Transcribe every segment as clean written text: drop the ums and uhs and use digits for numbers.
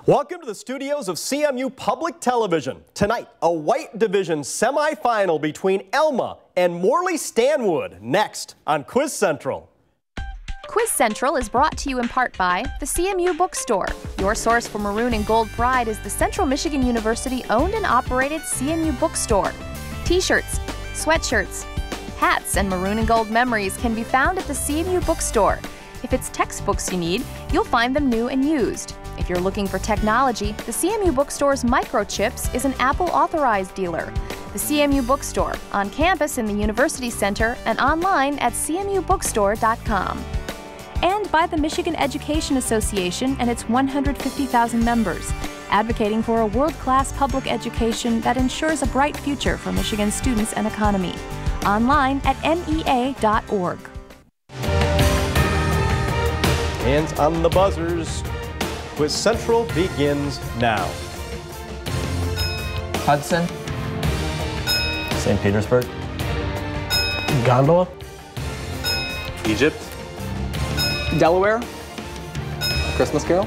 Welcome to the studios of CMU Public Television. Tonight, a white division semifinal between Alma and Morley Stanwood. Next on Quiz Central. Quiz Central is brought to you in part by the CMU Bookstore. Your source for maroon and gold pride is the Central Michigan University owned and operated CMU Bookstore. T-shirts, sweatshirts, hats, and maroon and gold memories can be found at the CMU Bookstore. If it's textbooks you need, you'll find them new and used. If you're looking for technology, the CMU Bookstore's Microchips is an Apple authorized dealer. The CMU Bookstore, on campus in the University Center and online at cmubookstore.com. And by the Michigan Education Association and its 150,000 members, advocating for a world-class public education that ensures a bright future for Michigan students and economy. Online at mea.org. Hands on the buzzers. Quiz Central begins now. Hudson. St. Petersburg. Gondola. Egypt. Delaware. Christmas Carol.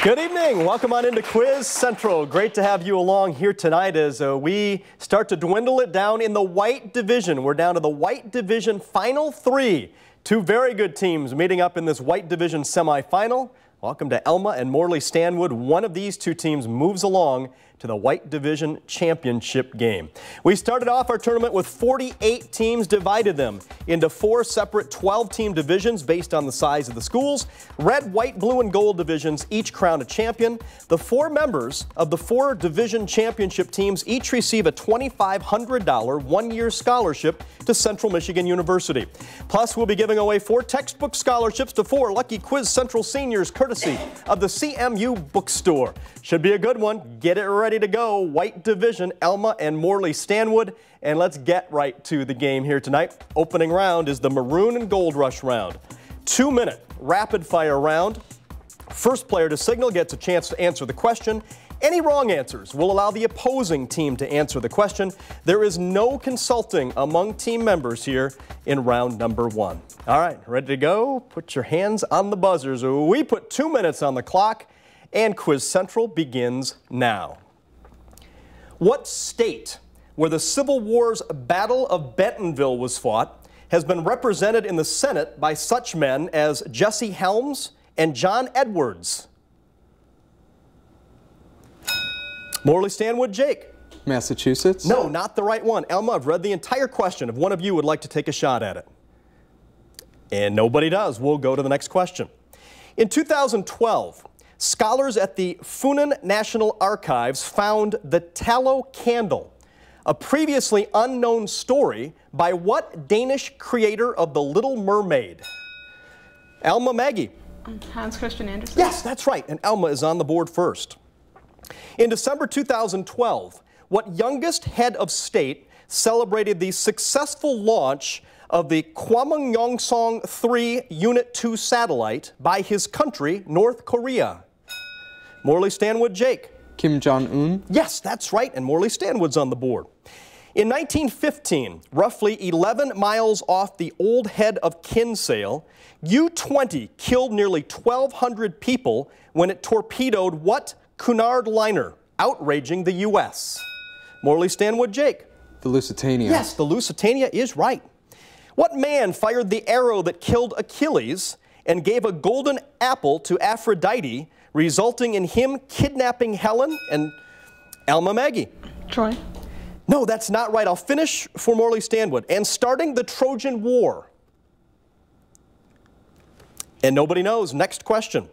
Good evening. Welcome on into Quiz Central. Great to have you along here tonight as we start to dwindle it down in the white division. We're down to the white division final three. Two very good teams meeting up in this white division semifinal. Welcome to Alma and Morley Stanwood. One of these two teams moves along to the white division championship game. We started off our tournament with 48 teams, divided them into 4 separate 12-team divisions based on the size of the schools. Red, white, blue, and gold divisions each crown a champion. The 4 members of the 4 division championship teams each receive a $2,500 one-year scholarship to Central Michigan University. Plus, we'll be giving away 4 textbook scholarships to 4 lucky Quiz Central seniors courtesy of the CMU Bookstore. Should be a good one. Get it ready to go. White division, Alma and Morley Stanwood. And let's get right to the game here tonight. Opening round is the Maroon and Gold Rush round. 2-minute rapid fire round. First player to signal gets a chance to answer the question. Any wrong answers will allow the opposing team to answer the question. There is no consulting among team members here in round number 1. All right, ready to go? Put your hands on the buzzers. We put 2 minutes on the clock. And Quiz Central begins now. What state where the Civil War's Battle of Bentonville was fought has been represented in the Senate by such men as Jesse Helms and John Edwards? Morley Stanwood, Jake. Massachusetts. No, not the right one. Alma, I've read the entire question. If one of you would like to take a shot at it. And nobody does. We'll go to the next question. In 2012, scholars at the Funen National Archives found the tallow candle, a previously unknown story by what Danish creator of The Little Mermaid? Alma, Maggie. Hans Christian Andersen. Yes, that's right, and Alma is on the board first. In December 2012, what youngest head of state celebrated the successful launch of the Kwangmyongseong 3 Unit 2 satellite by his country, North Korea? Morley Stanwood, Jake. Kim Jong-un. Yes, that's right, and Morley Stanwood's on the board. In 1915, roughly 11 miles off the old head of Kinsale, U-20 killed nearly 1,200 people when it torpedoed what Cunard liner, outraging the U.S.? Morley Stanwood, Jake. The Lusitania. Yes, the Lusitania is right. What man fired the arrow that killed Achilles and gave a golden apple to Aphrodite, resulting in him kidnapping Helen? And Alma, Maggie. Troy. No, that's not right. I'll finish for Morley Stanwood. And starting the Trojan War. And nobody knows. Next question.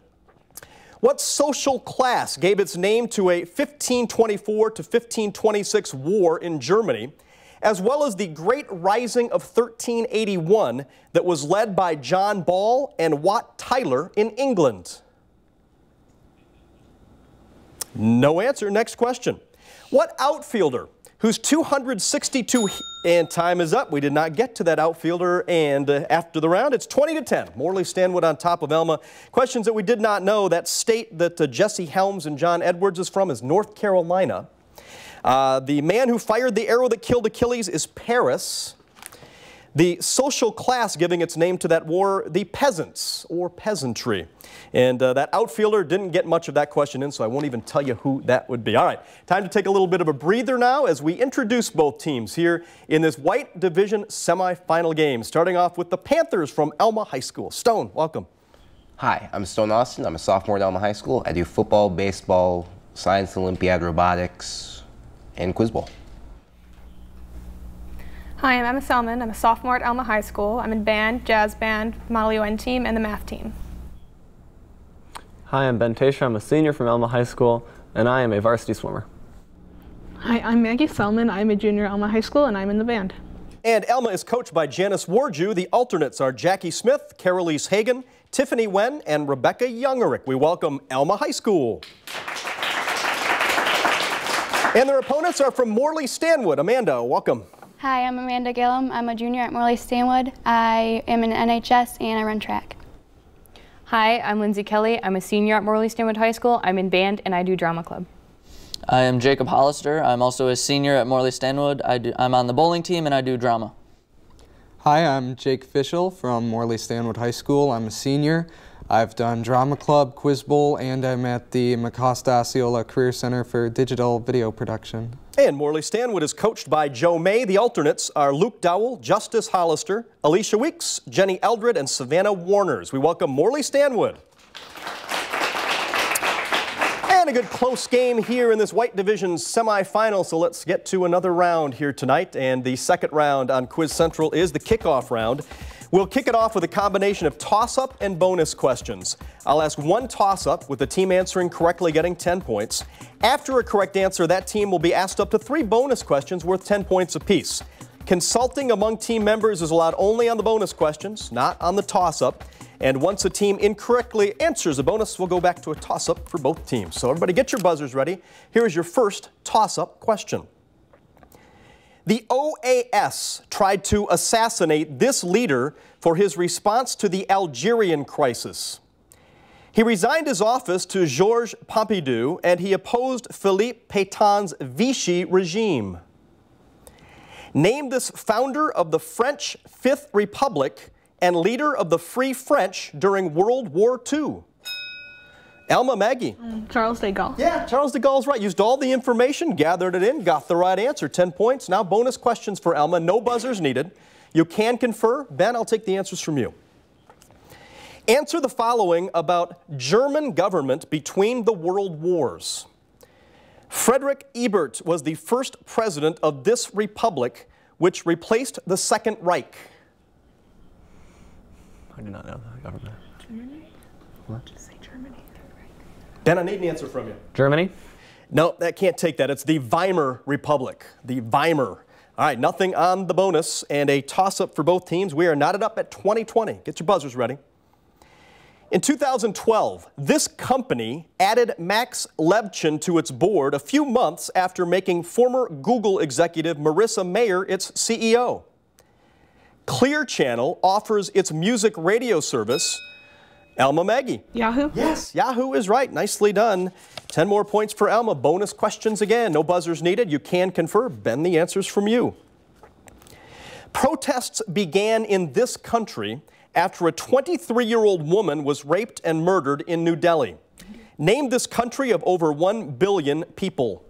What social class gave its name to a 1524 to 1526 war in Germany, as well as the Great Rising of 1381 that was led by John Ball and Wat Tyler in England? No answer. Next question. What outfielder whose 262, and time is up. We did not get to that outfielder, and after the round, it's 20-10. Morley Stanwood on top of Alma. Questions that we did not know. That state that Jesse Helms and John Edwards is from is North Carolina. The man who fired the arrow that killed Achilles is Paris. The social class giving its name to that war, the peasants or peasantry. And that outfielder didn't get much of that question in, so I won't even tell you who that would be. All right, time to take a little bit of a breather now as we introduce both teams here in this White Division semifinal game. Starting off with the Panthers from Alma High School. Stone, welcome. Hi, I'm Stone Austin. I'm a sophomore at Alma High School. I do football, baseball, science Olympiad, robotics, and quiz bowl. Hi, I'm Emma Selman. I'm a sophomore at Alma High School. I'm in band, jazz band, Model UN team, and the math team. Hi, I'm Ben Tasher. I'm a senior from Alma High School, and I am a varsity swimmer. Hi, I'm Maggie Selman. I'm a junior at Alma High School, and I'm in the band. And Alma is coached by Janice Warju. The alternates are Jackie Smith, Carolise Hagan, Tiffany Wen, and Rebecca Youngerick. We welcome Alma High School. And their opponents are from Morley Stanwood. Amanda, welcome. Hi, I'm Amanda Gillum. I'm a junior at Morley Stanwood. I am in NHS and I run track. Hi, I'm Lindsay Kelly. I'm a senior at Morley Stanwood High School. I'm in band and I do drama club. I am Jacob Hollister. I'm also a senior at Morley Stanwood. I'm on the bowling team and I do drama. Hi, I'm Jake Fischel from Morley Stanwood High School. I'm a senior. I've done drama club, quiz bowl, and I'm at the McCosta Osceola Career Center for digital video production. And Morley Stanwood is coached by Joe May. The alternates are Luke Dowell, Justice Hollister, Alicia Weeks, Jenny Eldred, and Savannah Warners. We welcome Morley Stanwood. And a good close game here in this White Division semifinal, so let's get to another round here tonight. And the second round on Quiz Central is the kickoff round. We'll kick it off with a combination of toss-up and bonus questions. I'll ask one toss-up with the team answering correctly getting 10 points. After a correct answer, that team will be asked up to 3 bonus questions worth 10 points apiece. Consulting among team members is allowed only on the bonus questions, not on the toss-up. And once a team incorrectly answers a bonus, we'll go back to a toss-up for both teams. So everybody get your buzzers ready. Here is your first toss-up question. The OAS tried to assassinate this leader for his response to the Algerian crisis. He resigned his office to Georges Pompidou, and he opposed Philippe Pétain's Vichy regime. Name this founder of the French Fifth Republic and leader of the Free French during World War II. Alma, Maggie. Charles de Gaulle. Yeah, Charles de Gaulle's right. Used all the information, gathered it in, got the right answer. 10 points. Now bonus questions for Alma. No buzzers needed. You can confer. Ben, I'll take the answers from you. Answer the following about German government between the world wars. Frederick Ebert was the first president of this republic, which replaced the Second Reich. I do not know the government. Germany? What? Just say Germany. Ben, I need an answer from you. Germany? No, that can't take that. It's the Weimar Republic. The Weimar. All right, nothing on the bonus and a toss-up for both teams. We are knotted up at 20-20. Get your buzzers ready. In 2012, this company added Max Levchin to its board a few months after making former Google executive Marissa Mayer its CEO. Clear Channel offers its music radio service. Alma, Maggie. Yahoo? Yes, Yahoo is right. Nicely done. 10 more points for Alma. Bonus questions again. No buzzers needed. You can confer. Ben, the answers from you. Protests began in this country after a 23-year-old woman was raped and murdered in New Delhi. Name this country of over 1 billion people.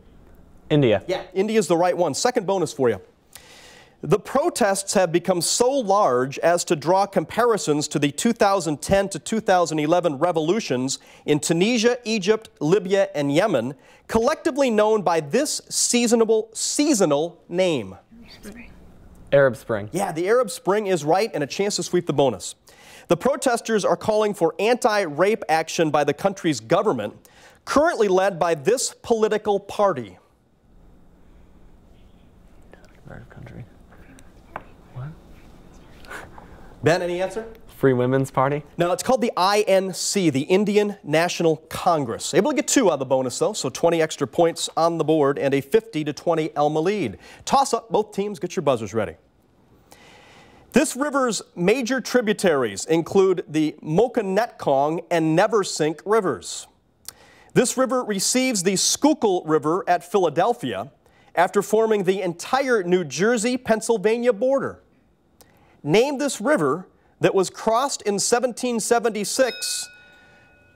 India. Yeah, India's the right one. Second bonus for you. The protests have become so large as to draw comparisons to the 2010 to 2011 revolutions in Tunisia, Egypt, Libya, and Yemen, collectively known by this seasonal name. Arab Spring. Yeah, the Arab Spring is right, and a chance to sweep the bonus. The protesters are calling for anti-rape action by the country's government, currently led by this political party. Country. Ben, any answer? Free Women's Party? No, it's called the INC, the Indian National Congress. Able to get 2 out of the bonus, though, so 20 extra points on the board and a 50-20 Alma lead. Toss up, both teams, get your buzzers ready. This river's major tributaries include the Mokonetcong and Neversink rivers. This river receives the Schuylkill River at Philadelphia after forming the entire New Jersey-Pennsylvania border. name this river that was crossed in 1776.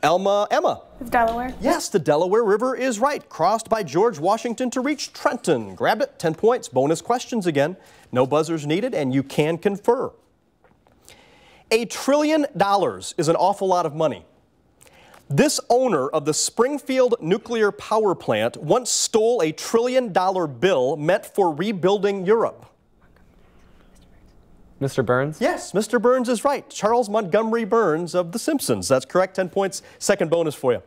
Alma, Emma. It's Delaware. Yes, the Delaware River is right. Crossed by George Washington to reach Trenton. Grabbed it, 10 points. Bonus questions again. No buzzers needed, and you can confer. $1 trillion is an awful lot of money. This owner of the Springfield nuclear power plant once stole a $1 trillion bill meant for rebuilding Europe. Mr. Burns? Yes, Mr. Burns is right. Charles Montgomery Burns of The Simpsons. That's correct. 10 points. Second bonus for you.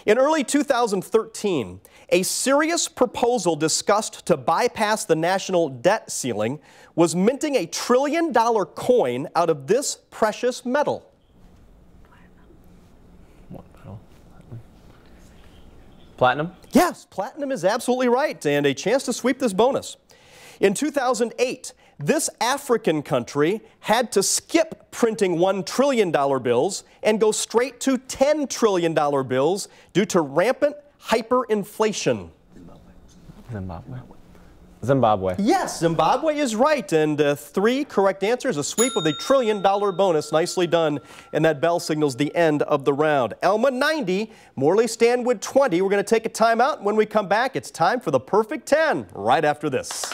In early 2013, a serious proposal discussed to bypass the national debt ceiling was minting a $1 trillion coin out of this precious metal. What metal? Platinum? Yes, platinum is absolutely right, and a chance to sweep this bonus. In 2008, this African country had to skip printing $1 trillion bills and go straight to $10 trillion bills due to rampant hyperinflation. Zimbabwe. Yes, Zimbabwe is right, and 3 correct answers, a sweep with a $1 trillion bonus. Nicely done, and that bell signals the end of the round. Alma 90, Morley Stanwood 20. We're going to take a timeout. When we come back, it's time for the perfect 10 right after this.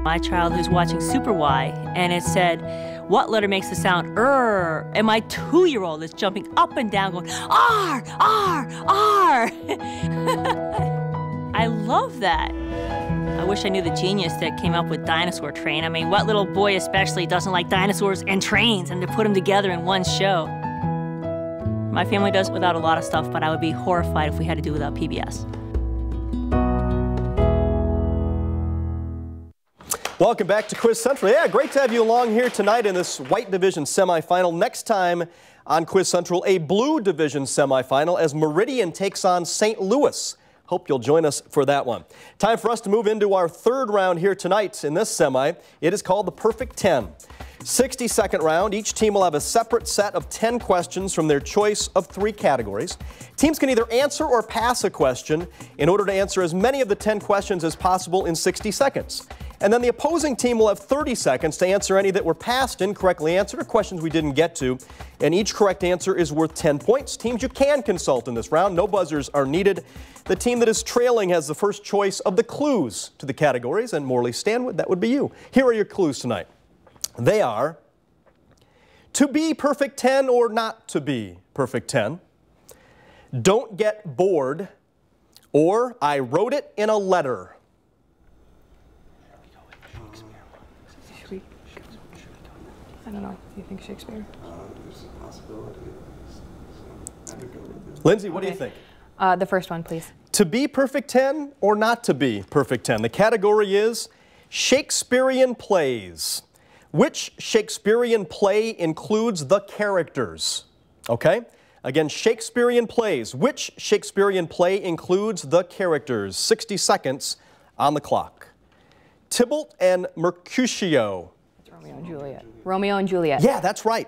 My child who's watching Super Y, and it said, "What letter makes the sound R?" And my 2-year-old is jumping up and down going, R, R, R. I love that. I wish I knew the genius that came up with Dinosaur Train. I mean, what little boy especially doesn't like dinosaurs and trains and to put them together in one show? My family does without a lot of stuff, but I would be horrified if we had to do without PBS. Welcome back to Quiz Central. Yeah, great to have you along here tonight in this white division semifinal. Next time on Quiz Central, a blue division semifinal as Meridian takes on St. Louis. Hope you'll join us for that one. Time for us to move into our third round here tonight in this semi. It is called the Perfect 10. 60-second round. Each team will have a separate set of 10 questions from their choice of 3 categories. Teams can either answer or pass a question in order to answer as many of the 10 questions as possible in 60 seconds. And then the opposing team will have 30 seconds to answer any that were passed, incorrectly answered, or questions we didn't get to. And each correct answer is worth 10 points. Teams you can consult in this round. No buzzers are needed. The team that is trailing has the first choice of the clues to the categories. And Morley Stanwood, that would be you. Here are your clues tonight. They are to be perfect 10 or not to be perfect 10, don't get bored, or I wrote it in a letter. I don't know. Do you think Shakespeare? There's a possibility. Lindsay, what do you think? The first one, please. To be perfect 10 or not to be perfect 10? The category is Shakespearean plays. Which Shakespearean play includes the characters? Okay? Again, Shakespearean plays. Which Shakespearean play includes the characters? 60 seconds on the clock. Tybalt and Mercutio. It's Romeo and Juliet. Romeo and Juliet. Yeah, that's right.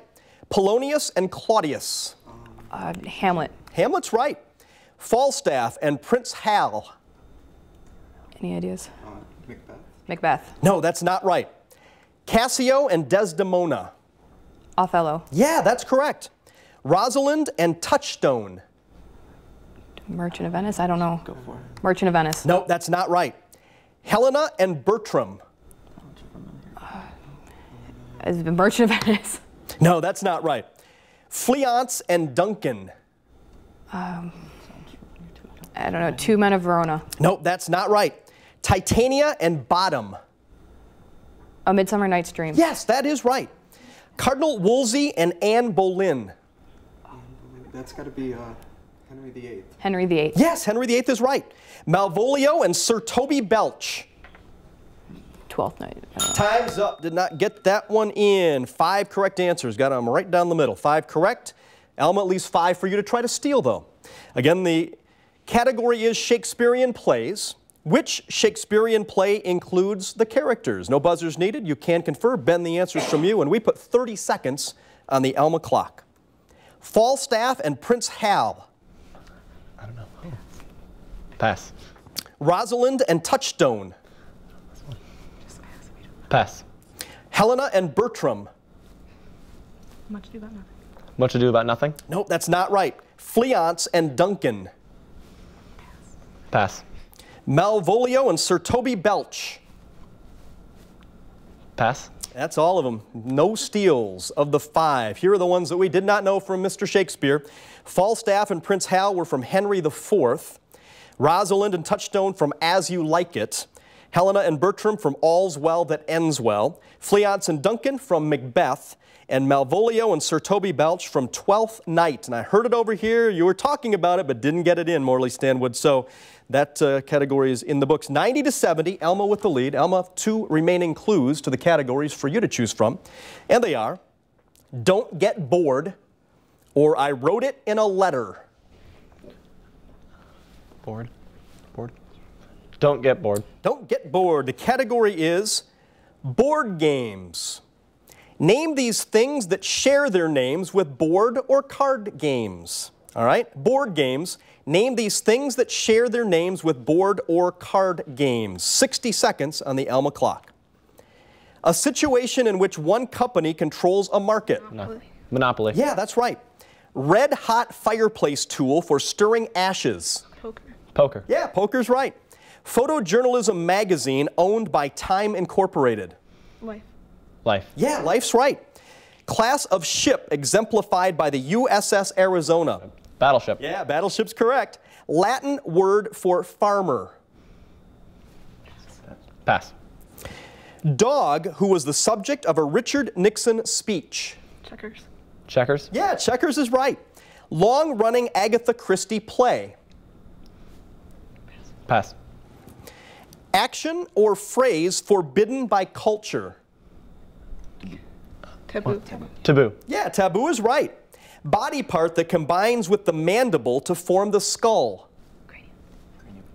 Polonius and Claudius. Hamlet. Hamlet's right. Falstaff and Prince Hal. Any ideas? Macbeth. Macbeth. No, that's not right. Cassio and Desdemona. Othello. Yeah, that's correct. Rosalind and Touchstone. Merchant of Venice? I don't know. Go for it. Merchant of Venice. No, that's not right. Helena and Bertram. Is it Merchant of Venice? No, that's not right. Fleance and Duncan. I don't know. Two Men of Verona. No, that's not right. Titania and Bottom. A Midsummer Night's Dream. Yes, that is right. Cardinal Wolsey and Anne Boleyn. That's got to be Henry VIII. Henry VIII. Yes, Henry VIII is right. Malvolio and Sir Toby Belch. Twelfth Night. Time's up. Did not get that one in. 5 correct answers. Got them right down the middle. 5 correct. Alma, at least 5 for you to try to steal, though. Again, the category is Shakespearean plays. Which Shakespearean play includes the characters? No buzzers needed. You can confer. Ben, the answers from you, and we put 30 seconds on the Alma clock. Falstaff and Prince Hal. I don't know. Pass. Rosalind and Touchstone. Pass. Helena and Bertram. Much ado about nothing. Much ado about nothing? Nope, that's not right. Fleance and Duncan. Pass. Malvolio and Sir Toby Belch. Pass. That's all of them. No steals of the 5. Here are the ones that we did not know from Mr. Shakespeare. Falstaff and Prince Hal were from Henry IV. Rosalind and Touchstone from As You Like It. Helena and Bertram from All's Well That Ends Well. Fleance and Duncan from Macbeth. And Malvolio and Sir Toby Belch from Twelfth Night. And I heard it over here. You were talking about it, but didn't get it in, Morley Stanwood. So that category is in the books. 90 to 70, Alma with the lead. Alma, 2 remaining clues to the categories for you to choose from. And they are, Don't Get Bored, or I Wrote It in a Letter. Bored. Bored. Don't get bored. Don't get bored. The category is board games. Name these things that share their names with board or card games. All right? Board games. Name these things that share their names with board or card games. 60 seconds on the Alma clock. A situation in which one company controls a market. Monopoly. Yeah, that's right. Red hot fireplace tool for stirring ashes. Poker. Poker. Yeah, poker's right. Photojournalism magazine owned by Time Incorporated. Life. Life. Yeah, Life's right. Class of ship exemplified by the USS Arizona. Battleship. Yeah, battleship's correct. Latin word for farmer. Pass. Dog who was the subject of a Richard Nixon speech. Checkers. Checkers. Yeah, checkers is right. Long-running Agatha Christie play. Pass. Action or phrase forbidden by culture. Taboo. Taboo. Yeah, taboo is right. Body part that combines with the mandible to form the skull.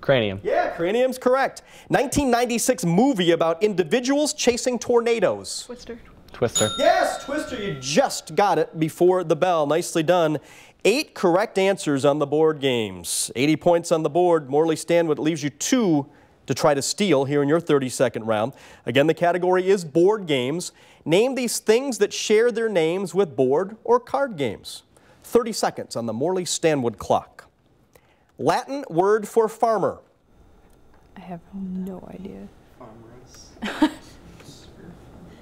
Cranium. Yeah, cranium's correct. 1996 movie about individuals chasing tornadoes. Twister. Twister. Yes, Twister, you just got it before the bell. Nicely done. 8 correct answers on the board games. 80 points on the board. Morley Stanwood leaves you 2 to try to steal here in your 32nd round. Again, the category is board games. Name these things that share their names with board or card games. 30 seconds on the Morley Stanwood clock. Latin word for farmer. I have no idea. Farmers.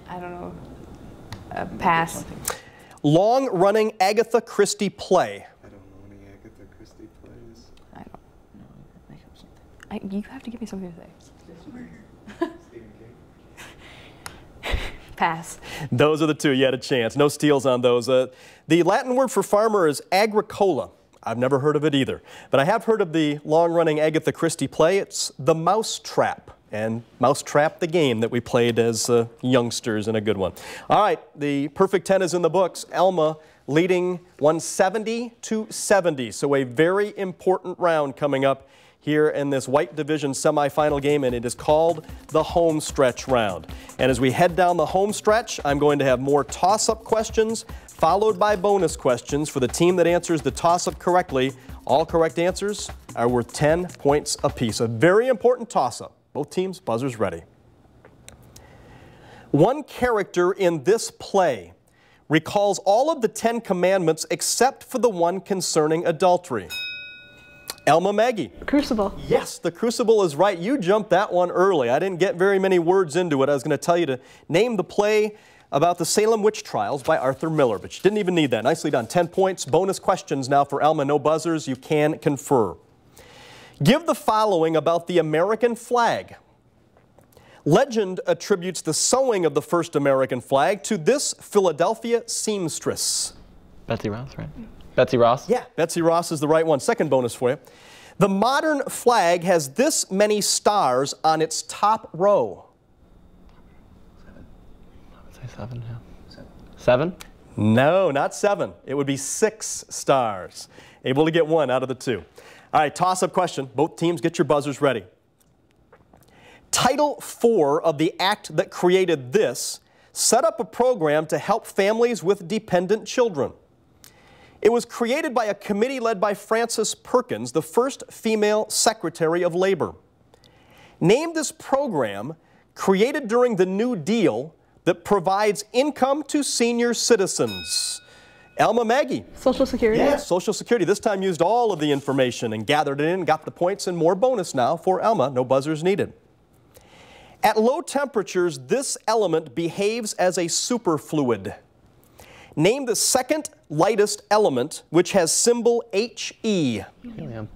I don't know. Pass. Long-running Agatha Christie play. I don't know any Agatha Christie plays. I don't know. Make up something. You have to give me something to say. Pass. Those are the 2. You had a chance. No steals on those. The Latin word for farmer is agricola. I've never heard of it either. But I have heard of the long-running Agatha Christie play. It's The Mousetrap. And Mousetrap, the game that we played as youngsters, and a good one. All right, the perfect 10 is in the books. Alma leading 170 to 70. So a very important round coming up here in this white division semifinal game, and it is called the home stretch round. And as we head down the home stretch, I'm going to have more toss-up questions, followed by bonus questions for the team that answers the toss-up correctly. All correct answers are worth 10 points apiece. A very important toss-up. Both teams, buzzers ready. One character in this play recalls all of the 10 commandments except for the one concerning adultery. Alma, Maggie. Crucible. Yes, the Crucible is right. You jumped that one early. I didn't get very many words into it. I was going to tell you to name the play about the Salem witch trials by Arthur Miller, but you didn't even need that. Nicely done. 10 points. Bonus questions now for Alma. No buzzers. You can confer. Give the following about the American flag. Legend attributes the sewing of the first American flag to this Philadelphia seamstress. Betsy Ross, right? Betsy Ross? Yeah, Betsy Ross is the right one. Second bonus for you. The modern flag has this many stars on its top row. 7, yeah. 7? No, not 7. It would be 6 stars. Able to get 1 out of the 2. All right, toss-up question. Both teams, get your buzzers ready. Title IV of the act that created this set up a program to help families with dependent children. It was created by a committee led by Frances Perkins, the first female Secretary of Labor. Name this program created during the New Deal that provides income to senior citizens. Alma, Maggie. Social Security. Yes, Social Security. This time used all of the information and gathered it in, got the points and more bonus now for Alma. No buzzers needed. At low temperatures, this element behaves as a superfluid. Name the second lightest element, which has symbol He. Helium.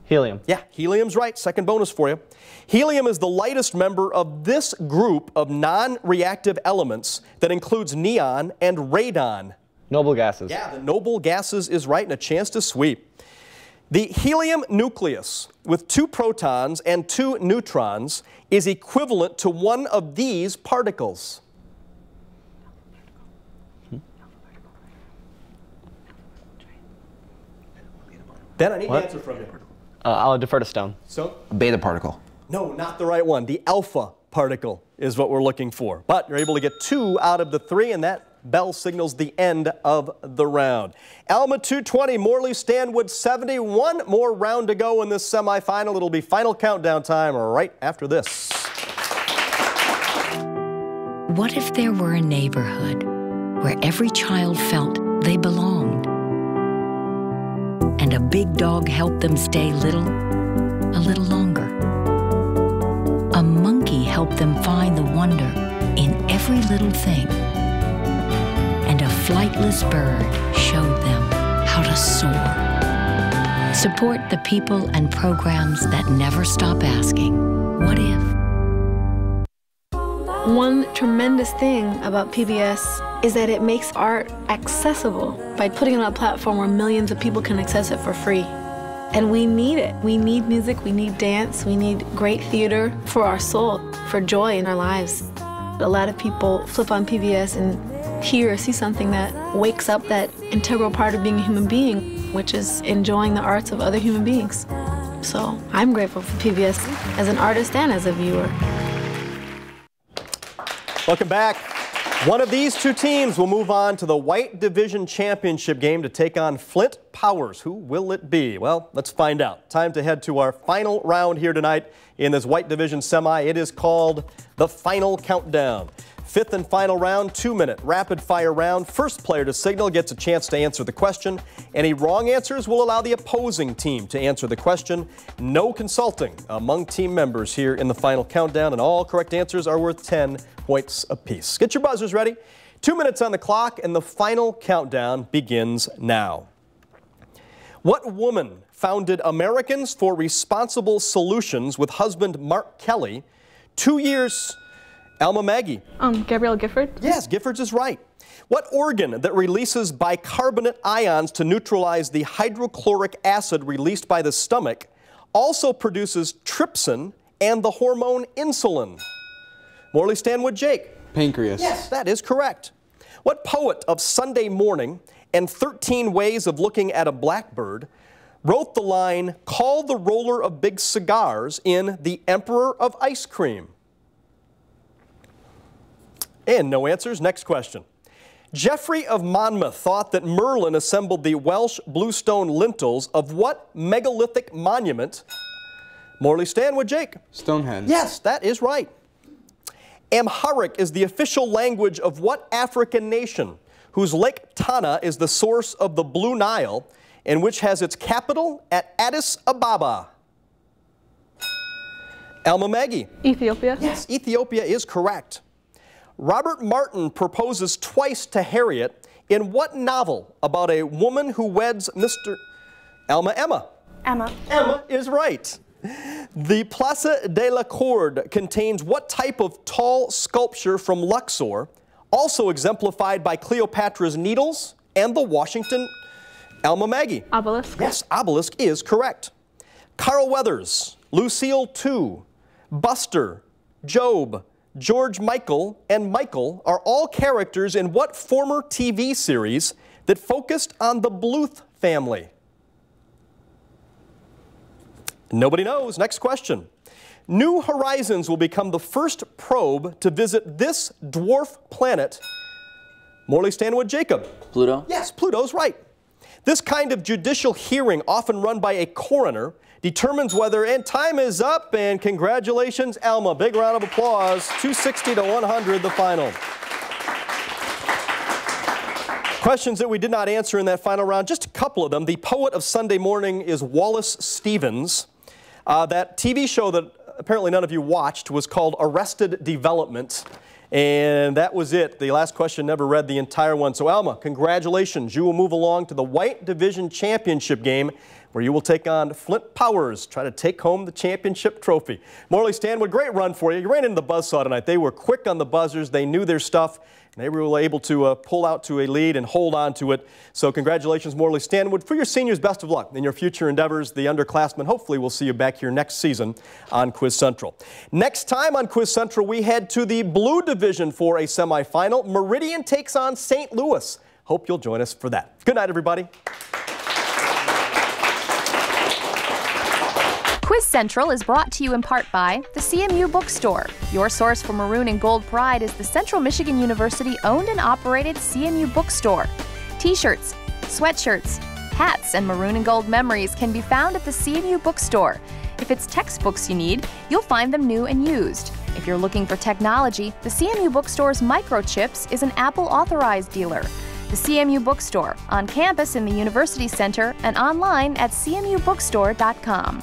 Helium. Yeah, helium's right. Second bonus for you. Helium is the lightest member of this group of non-reactive elements that includes neon and radon. Noble gases. Yeah, the noble gases is right, and a chance to sweep. The helium nucleus with 2 protons and 2 neutrons is equivalent to one of these particles. Ben, I need an answer from you. I'll defer to Stone. So? A beta particle. No, not the right one. The alpha particle is what we're looking for. But you're able to get 2 out of the 3, and that bell signals the end of the round. Alma 220, Morley Stanwood 70. One more round to go in this semifinal. It'll be final countdown time right after this. What if there were a neighborhood where every child felt they belonged? And a big dog helped them stay little a little longer. A monkey helped them find the wonder in every little thing. And a flightless bird showed them how to soar. Support the people and programs that never stop asking, what if? One tremendous thing about PBS is that it makes art accessible by putting it on a platform where millions of people can access it for free. And we need it. We need music, we need dance, we need great theater for our soul, for joy in our lives. A lot of people flip on PBS and hear or see something that wakes up that integral part of being a human being, which is enjoying the arts of other human beings. So I'm grateful for PBS as an artist and as a viewer. Welcome back. One of these 2 teams will move on to the White Division Championship game to take on Flint Powers. Who will it be? Well, let's find out. Time to head to our final round here tonight in this White Division semi. It is called the Final Countdown. 5th and final round, 2-minute rapid-fire round. First player to signal gets a chance to answer the question. Any wrong answers will allow the opposing team to answer the question. No consulting among team members here in the final countdown, and all correct answers are worth 10 points apiece. Get your buzzers ready. 2 minutes on the clock, and the final countdown begins now. What woman founded Americans for Responsible Solutions with husband Mark Kelly 2 years... Alma, Maggie. Gabrielle Gifford? Yes, Giffords is right. What organ that releases bicarbonate ions to neutralize the hydrochloric acid released by the stomach also produces trypsin and the hormone insulin? Morley Stanwood, Jake. Pancreas. Yes, that is correct. What poet of Sunday Morning and 13 Ways of Looking at a Blackbird wrote the line, "Call the roller of big cigars" in The Emperor of Ice Cream? And no answers. Next question. Geoffrey of Monmouth thought that Merlin assembled the Welsh bluestone lintels of what megalithic monument? Morley Stanwood, Jake. Stonehenge. Yes, that is right. Amharic is the official language of what African nation whose Lake Tana is the source of the Blue Nile and which has its capital at Addis Ababa? Alma, Maggie. Ethiopia. Yes, Ethiopia is correct. Robert Martin proposes twice to Harriet in what novel about a woman who weds Mr. Alma, Emma. Emma. Emma is right. The Place de la Corde contains what type of tall sculpture from Luxor, also exemplified by Cleopatra's Needles and the Washington... Alma, Maggie. Obelisk. Yes, obelisk is correct. Carl Weathers, Lucille II, Buster, Job, George Michael, and Michael are all characters in what former TV series that focused on the Bluth family? Nobody knows. Next question. New Horizons will become the first probe to visit this dwarf planet. Morley Stanwood, Jacob. Pluto? Yes, Pluto's right. This kind of judicial hearing, often run by a coroner, determines whether, and time is up, and congratulations, Alma. Big round of applause. 260 to 100, the final. Questions that we did not answer in that final round, just a couple of them. The poet of Sunday morning is Wallace Stevens. That TV show that apparently none of you watched was called Arrested Development. And that was it. The last question never read the entire one. So Alma, congratulations. You will move along to the White Division Championship game, where you will take on Flint Powers, try to take home the championship trophy. Morley Stanwood, great run for you. You ran into the buzzsaw tonight. They were quick on the buzzers. They knew their stuff. And they were able to pull out to a lead and hold on to it. So congratulations, Morley Stanwood. For your seniors, best of luck in your future endeavors. The underclassmen, hopefully we'll see you back here next season on Quiz Central. Next time on Quiz Central, we head to the Blue Division for a semifinal. Meridian takes on St. Louis. Hope you'll join us for that. Good night, everybody. Quiz Central is brought to you in part by the CMU Bookstore. Your source for maroon and gold pride is the Central Michigan University owned and operated CMU Bookstore. T-shirts, sweatshirts, hats, and maroon and gold memories can be found at the CMU Bookstore. If it's textbooks you need, you'll find them new and used. If you're looking for technology, the CMU Bookstore's Microchips is an Apple authorized dealer. The CMU Bookstore, on campus in the University Center and online at cmubookstore.com.